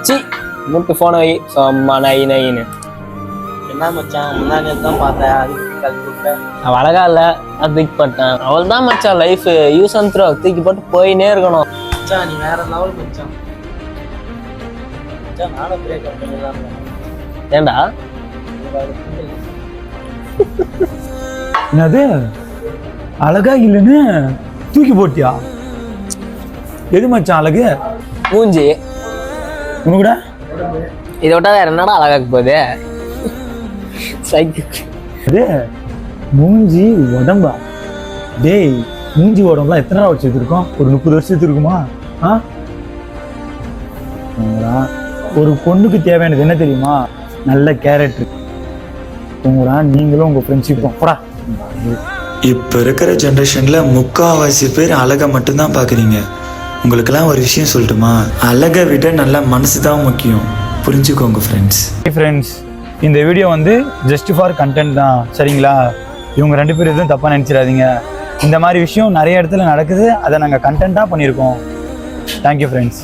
C முட்டு போன வை சும்மா நைன்னு. என்ன மச்சான் முன்னாடி தான் பார்த்தேன், அதுக்கு கல்விப்பேன். அவள் அழகா இல்ல, அது தூக்கி போட்டேன். அவள் தான் மச்சான் லைஃப், யூஸ் அண்ட் த்ரோ, தூக்கி போட்டு போயினே இருக்கணும். மச்சான் நீ வேற லெவல் மச்சான். மச்சான் நானும் பிரேக்கப் பண்ணிடலாம். ஏண்டா என்னது அழகா இல்லைன்னு தூக்கி போட்டியா? எது மச்சான் அழகு? மூஞ்சி. உனக்குடா இதை விட்டா வேற என்னடா அழகாக்கு போகுது? அது மூஞ்சி உடம்பா? டேய் மூஞ்சி உடம்புலாம் எத்தனை நாள் வருஷத்துக்கு இருக்கும்? ஒரு 30 வருஷத்துக்கு இருக்குமா? ஒரு பொண்ணுக்கு தேவையானது என்ன தெரியுமா? நல்ல கேரக்டர். உங்களா நீங்களும் உங்க ஃப்ரெண்ட்ஷிப்பும் போடா. இப்போ இருக்கிற ஜென்ரேஷன்ல முக்கால்வாசி பேர் அழகை மட்டும்தான் பார்க்குறீங்க. உங்களுக்கெல்லாம் ஒரு விஷயம் சொல்லட்டுமா? அழகை விட நல்ல மனசு தான் முக்கியம், புரிஞ்சுக்கோங்க ஃப்ரெண்ட்ஸ். இந்த வீடியோ வந்து ஜஸ்ட் ஃபார் கண்டென்ட் தான், சரிங்களா? இவங்க 2 பேர் எதுவும் தப்பாக நினச்சிடாதீங்க. இந்த மாதிரி விஷயம் நிறைய இடத்துல நடக்குது, அதை நாங்கள் கண்டென்ட்டாக பண்ணியிருக்கோம். Thank you friends.